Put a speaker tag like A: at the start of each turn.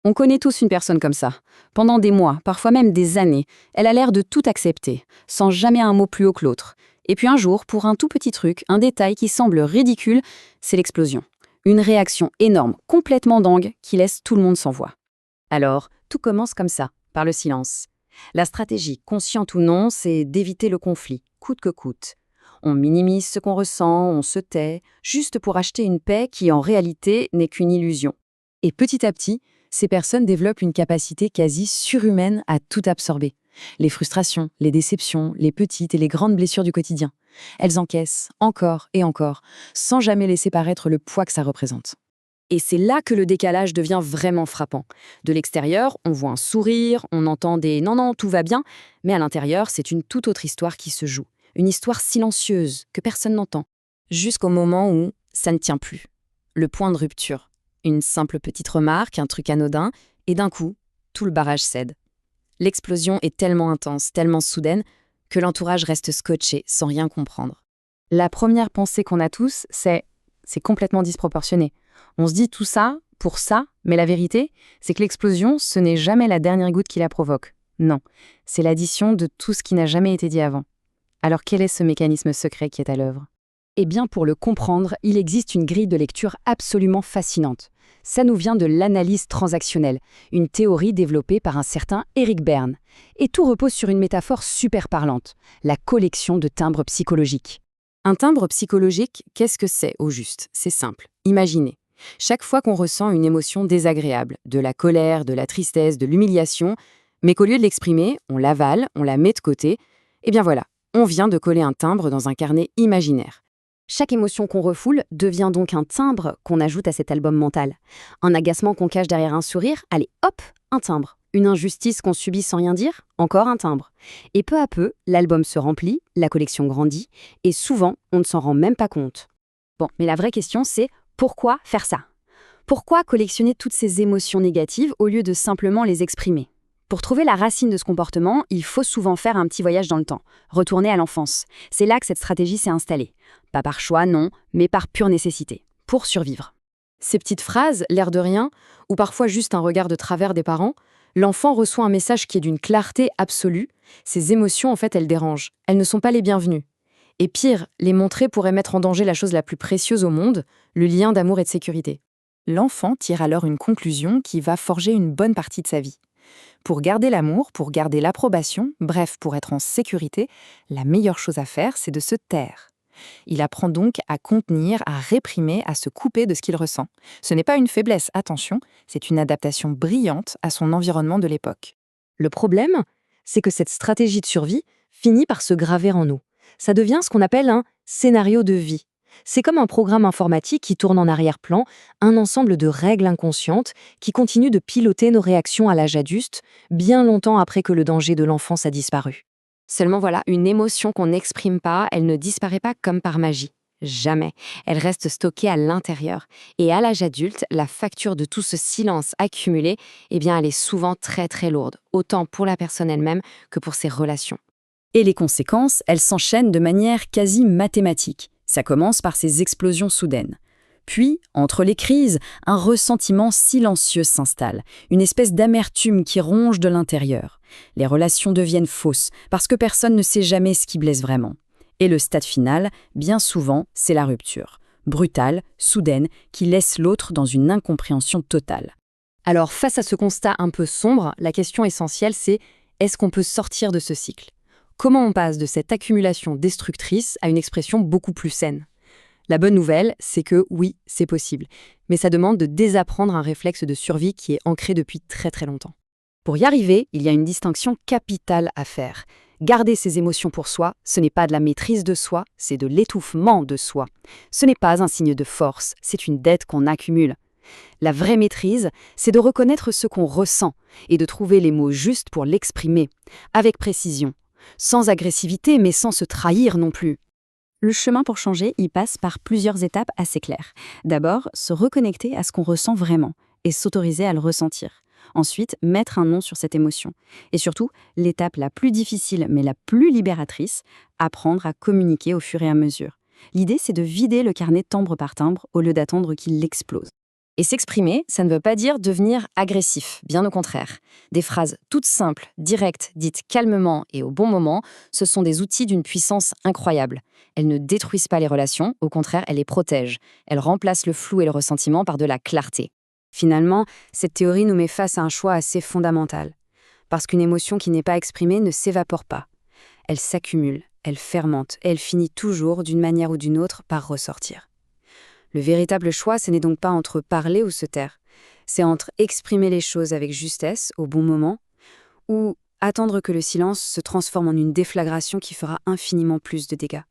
A: On connaît tous une personne comme ça. Pendant des mois, parfois même des années, elle a l'air de tout accepter, sans jamais un mot plus haut que l'autre. Et puis un jour, pour un tout petit truc, un détail qui semble ridicule, c'est l'explosion. Une réaction énorme, complètement dingue, qui laisse tout le monde sans voix. Alors, tout commence comme ça, par le silence. La stratégie, consciente ou non, c'est d'éviter le conflit, coûte que coûte. On minimise ce qu'on ressent, on se tait, juste pour acheter une paix qui, en réalité, n'est qu'une illusion. Et petit à petit, ces personnes développent une capacité quasi surhumaine à tout absorber. Les frustrations, les déceptions, les petites et les grandes blessures du quotidien. Elles encaissent encore et encore, sans jamais laisser paraître le poids que ça représente. Et c'est là que le décalage devient vraiment frappant. De l'extérieur, on voit un sourire, on entend des « non, non, tout va bien », mais à l'intérieur, c'est une toute autre histoire qui se joue. Une histoire silencieuse, que personne n'entend. Jusqu'au moment où ça ne tient plus. Le point de rupture. Une simple petite remarque, un truc anodin, et d'un coup, tout le barrage cède. L'explosion est tellement intense, tellement soudaine, que l'entourage reste scotché, sans rien comprendre. La première pensée qu'on a tous, c'est complètement disproportionné. On se dit tout ça, pour ça, mais la vérité, c'est que l'explosion, ce n'est jamais la dernière goutte qui la provoque. Non, c'est l'addition de tout ce qui n'a jamais été dit avant. Alors quel est ce mécanisme secret qui est à l'œuvre ? Eh bien, pour le comprendre, il existe une grille de lecture absolument fascinante. Ça nous vient de l'analyse transactionnelle, une théorie développée par un certain Eric Berne. Et tout repose sur une métaphore super parlante, la collection de timbres psychologiques. Un timbre psychologique, qu'est-ce que c'est au juste ? C'est simple. Imaginez. Chaque fois qu'on ressent une émotion désagréable, de la colère, de la tristesse, de l'humiliation, mais qu'au lieu de l'exprimer, on l'avale, on la met de côté, eh bien voilà, on vient de coller un timbre dans un carnet imaginaire. Chaque émotion qu'on refoule devient donc un timbre qu'on ajoute à cet album mental. Un agacement qu'on cache derrière un sourire, allez hop, un timbre. Une injustice qu'on subit sans rien dire, encore un timbre. Et peu à peu, l'album se remplit, la collection grandit, et souvent, on ne s'en rend même pas compte. Bon, mais la vraie question c'est, pourquoi faire ça ? Pourquoi collectionner toutes ces émotions négatives au lieu de simplement les exprimer ? Pour trouver la racine de ce comportement, il faut souvent faire un petit voyage dans le temps, retourner à l'enfance. C'est là que cette stratégie s'est installée. Pas par choix, non, mais par pure nécessité, pour survivre. Ces petites phrases, l'air de rien, ou parfois juste un regard de travers des parents, l'enfant reçoit un message qui est d'une clarté absolue. Ces émotions, en fait, elles dérangent. Elles ne sont pas les bienvenues. Et pire, les montrer pourrait mettre en danger la chose la plus précieuse au monde, le lien d'amour et de sécurité. L'enfant tire alors une conclusion qui va forger une bonne partie de sa vie. Pour garder l'amour, pour garder l'approbation, bref, pour être en sécurité, la meilleure chose à faire, c'est de se taire. Il apprend donc à contenir, à réprimer, à se couper de ce qu'il ressent. Ce n'est pas une faiblesse, attention, c'est une adaptation brillante à son environnement de l'époque. Le problème, c'est que cette stratégie de survie finit par se graver en nous. Ça devient ce qu'on appelle un scénario de vie. C'est comme un programme informatique qui tourne en arrière-plan, un ensemble de règles inconscientes qui continuent de piloter nos réactions à l'âge adulte, bien longtemps après que le danger de l'enfance a disparu. Seulement voilà, une émotion qu'on n'exprime pas, elle ne disparaît pas comme par magie. Jamais. Elle reste stockée à l'intérieur. Et à l'âge adulte, la facture de tout ce silence accumulé, eh bien, elle est souvent très très lourde, autant pour la personne elle-même que pour ses relations. Et les conséquences, elles s'enchaînent de manière quasi mathématique. Ça commence par ces explosions soudaines. Puis, entre les crises, un ressentiment silencieux s'installe, une espèce d'amertume qui ronge de l'intérieur. Les relations deviennent fausses, parce que personne ne sait jamais ce qui blesse vraiment. Et le stade final, bien souvent, c'est la rupture. Brutale, soudaine, qui laisse l'autre dans une incompréhension totale. Alors, face à ce constat un peu sombre, la question essentielle c'est, est-ce qu'on peut sortir de ce cycle ? Comment on passe de cette accumulation destructrice à une expression beaucoup plus saine ? La bonne nouvelle, c'est que oui, c'est possible. Mais ça demande de désapprendre un réflexe de survie qui est ancré depuis très très longtemps. Pour y arriver, il y a une distinction capitale à faire. Garder ses émotions pour soi, ce n'est pas de la maîtrise de soi, c'est de l'étouffement de soi. Ce n'est pas un signe de force, c'est une dette qu'on accumule. La vraie maîtrise, c'est de reconnaître ce qu'on ressent et de trouver les mots justes pour l'exprimer, avec précision. Sans agressivité, mais sans se trahir non plus. Le chemin pour changer, il passe par plusieurs étapes assez claires. D'abord, se reconnecter à ce qu'on ressent vraiment et s'autoriser à le ressentir. Ensuite, mettre un nom sur cette émotion. Et surtout, l'étape la plus difficile mais la plus libératrice, apprendre à communiquer au fur et à mesure. L'idée, c'est de vider le carnet timbre par timbre au lieu d'attendre qu'il explose. Et s'exprimer, ça ne veut pas dire devenir agressif, bien au contraire. Des phrases toutes simples, directes, dites calmement et au bon moment, ce sont des outils d'une puissance incroyable. Elles ne détruisent pas les relations, au contraire, elles les protègent. Elles remplacent le flou et le ressentiment par de la clarté.
B: Finalement, cette théorie nous met face à un choix assez fondamental. Parce qu'une émotion qui n'est pas exprimée ne s'évapore pas. Elle s'accumule, elle fermente, et elle finit toujours, d'une manière ou d'une autre, par ressortir. Le véritable choix, ce n'est donc pas entre parler ou se taire. C'est entre exprimer les choses avec justesse, au bon moment, ou attendre que le silence se transforme en une déflagration qui fera infiniment plus de dégâts.